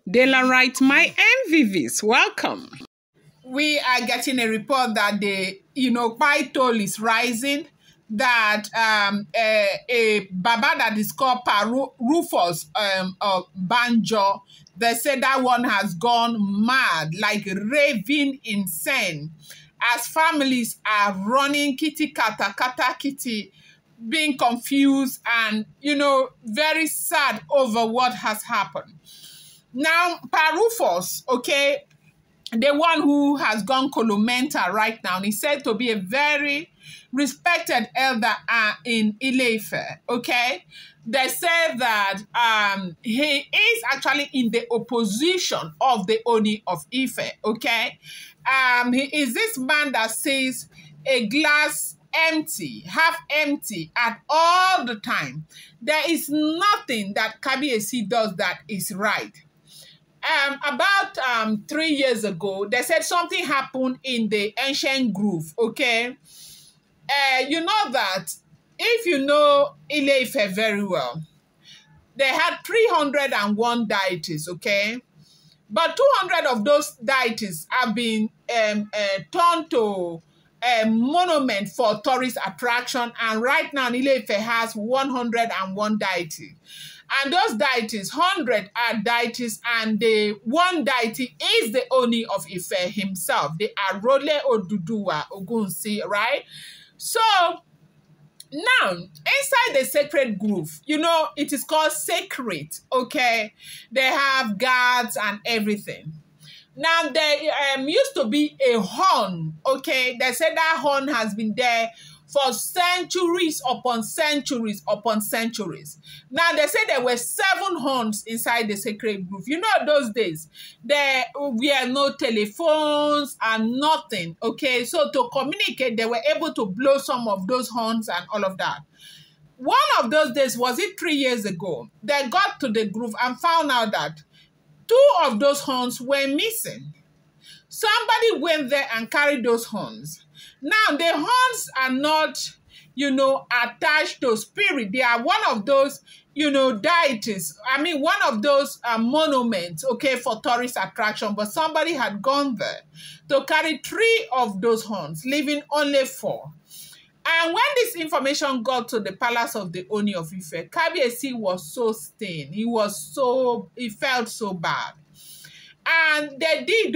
Dela writes, my MVVs, welcome. We are getting a report that the Kpai toll is rising, that a Baba that is called Rufus of Banjo, they say that one has gone mad, like raving insane, as families are running kitty kata kata kitty, being confused and very sad over what has happened. Now, Rufus, okay, the one who has gone columenta right now, he's said to be a very respected elder in Ife, okay? They say that he is actually in the opposition of the Ooni of Ife, okay? He is this man that sees a glass empty, half empty at all the time. There is nothing that Kpai does that is right. About 3 years ago, they said something happened in the ancient grove, okay? You know that if you know Ife very well, they had 301 deities, okay? But 200 of those deities have been turned to a monument for tourist attraction, and right now Ife has 101 deities. And those deities, 100 are deities, and the one deity is the Ooni of Ife himself, the Arole Oduduwa Ogunsi, right? So now, inside the sacred grove, it is called sacred, okay? They have guards and everything. Now, there used to be a horn, okay? They said that horn has been there for centuries upon centuries upon centuries. Now, they say there were 7 horns inside the sacred grove. Those days, there were no telephones and nothing, okay? So to communicate, they were able to blow some of those horns and all of that. One of those days, was it 3 years ago, they got to the grove and found out that 2 of those horns were missing. Somebody went there and carried those horns. Now, the horns are not, attached to spirit. They are one of those, deities. I mean, one of those monuments, okay, for tourist attraction. But somebody had gone there to carry 3 of those horns, leaving only 4. And when this information got to the palace of the Ooni of Ife, Kpai was so stained. He felt so bad. And they did,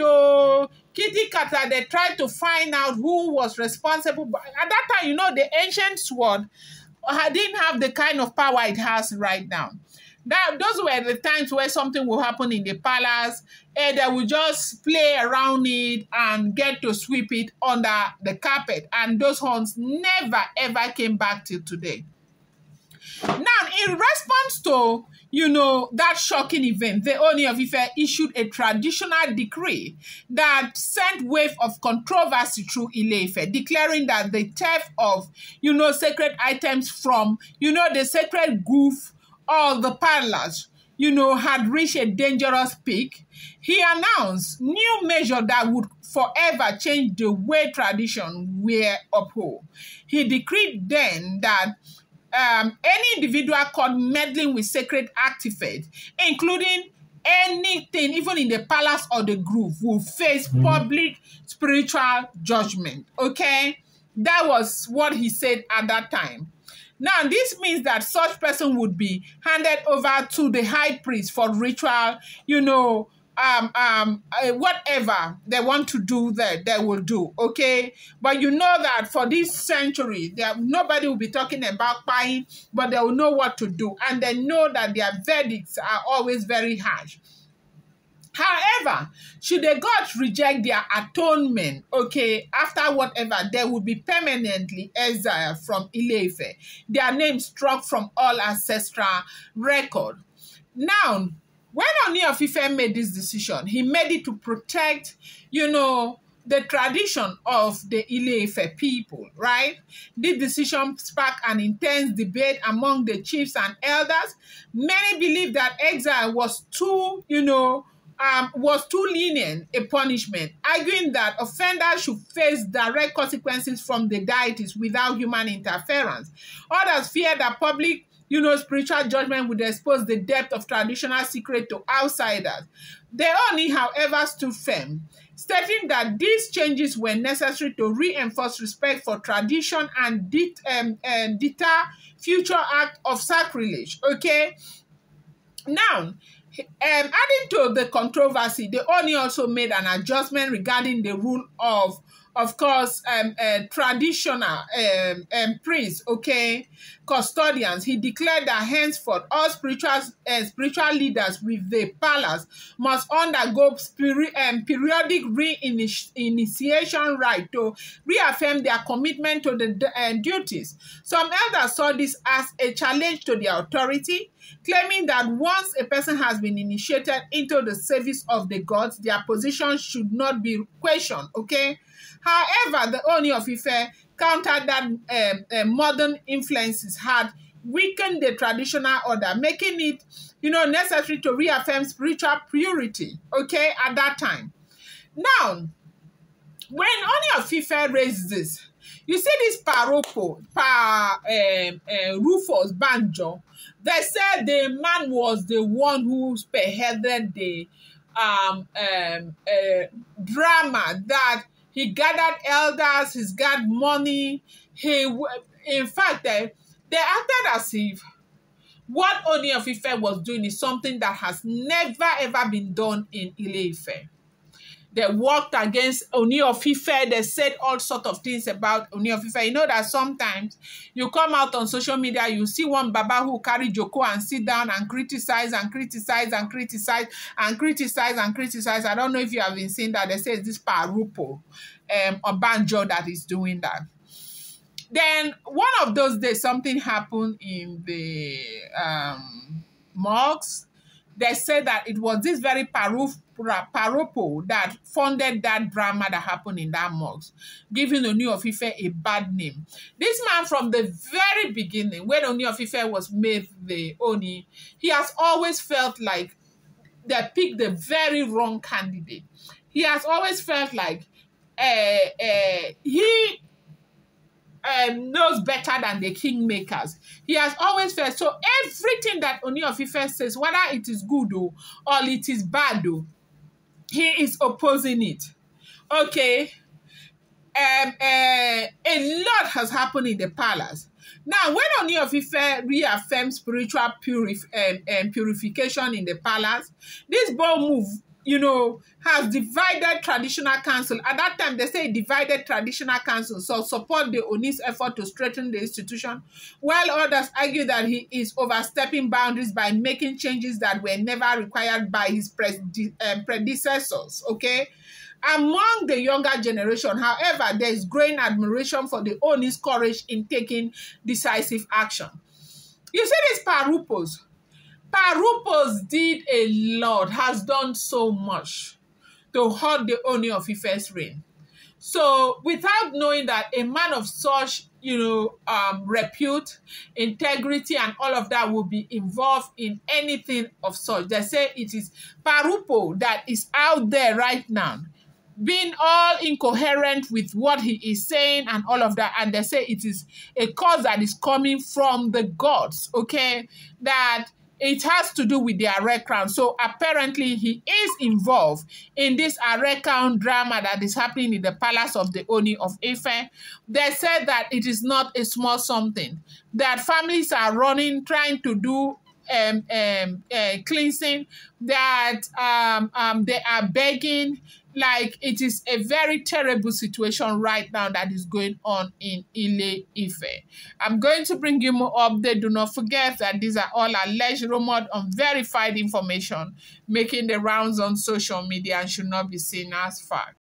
kitty kata, they tried to find out who was responsible. But at that time, the ancient sword didn't have the kind of power it has right now. Those were the times where something will happen in the palace, and they would just play around it and get to sweep it under the carpet. And those horns never, ever came back till today. Now, in response to, that shocking event, the Ooni of Ife issued a traditional decree that sent wave of controversy through Ife, declaring that the theft of, sacred items from, the sacred grove or the palace, had reached a dangerous peak. He announced new measures that would forever change the way tradition were upheld. He decreed then that any individual caught meddling with sacred artifacts, including anything, even in the palace or the grove, will face public spiritual judgment. Okay? That was what he said at that time. Now, this means that such person would be handed over to the high priest for ritual, whatever they want to do there, they will do, okay? But that for this century, nobody will be talking about buying, but they will know what to do. And they know that their verdicts are always very harsh. However, should the gods reject their atonement, okay, after whatever, they will be permanently exiled from Ife, their names struck from all ancestral record. Now, when Ooni of Ife made this decision, he made it to protect, the tradition of the Ife people, right? This decision sparked an intense debate among the chiefs and elders. Many believe that exile was too lenient a punishment, arguing that offenders should face direct consequences from the deities without human interference. Others fear that public spiritual judgment would expose the depth of traditional secret to outsiders. The Ooni, however, stood firm, stating that these changes were necessary to reinforce respect for tradition and deter future act of sacrilege. Okay? Now, adding to the controversy, the Ooni also made an adjustment regarding the rule of course, traditional priests, okay, custodians. He declared that henceforth all spiritual leaders with the palace must undergo periodic reinitiation rite to reaffirm their commitment to the duties. Some elders saw this as a challenge to their authority, claiming that once a person has been initiated into the service of the gods, their position should not be questioned, okay? However, the Ooni of Ife countered that modern influences had weakened the traditional order, making it, necessary to reaffirm spiritual purity, okay, at that time. Now, when Ooni of Ife raised this, you see this Rufus Banjo, they said the man was the one who spearheaded the drama, that he gathered elders, he's got money. In fact, they acted as if what Ooni of Ife was doing is something that has never ever been done in Ile-Ife. They worked against Ooni of Ife. They said all sorts of things about Ooni of Ife. You know that sometimes you come out on social media, you see one Baba who carry Joko and sit down and criticize and criticize and criticize and criticize and criticize. I don't know if you have been seeing that. They say it's this Parupo or Banjo that is doing that. Then one of those days, something happened in the mosques. They said that it was this very Paropo that funded that drama that happened in that mosque, giving Ooni of Ife a bad name. This man, from the very beginning, when Ooni of Ife was made the Ooni, he has always felt like they picked the very wrong candidate. He has always felt like he knows better than the kingmakers. He has always felt so. Everything that Ooni of Ife says, whether it is good or it is bad, he is opposing it. Okay. A lot has happened in the palace. Now, when Ooni of Ife reaffirmed spiritual purification in the palace, this bold move, has divided traditional council. At that time, they say divided traditional council, so support the Ooni's effort to strengthen the institution, while others argue that he is overstepping boundaries by making changes that were never required by his predecessors, okay? Among the younger generation, however, there is growing admiration for the Ooni's courage in taking decisive action. You see these Parupos did a lot, has done so much to halt the Ooni of Ife's reign. So without knowing that a man of such, repute, integrity, and all of that will be involved in anything of such, they say it is Parupo that is out there right now, being all incoherent with what he is saying and all of that. And they say it is a cause that is coming from the gods, okay? That it has to do with the Are Crown. So apparently he is involved in this Are Crown drama that is happening in the palace of the Ooni of Ife. They said that it is not a small something, that families are running, trying to do cleansing, that they are begging. Like, it is a very terrible situation right now that is going on in Ile-Ife. I'm going to bring you more updates. Do not forget that these are all alleged, rumored, unverified information making the rounds on social media and should not be seen as fact.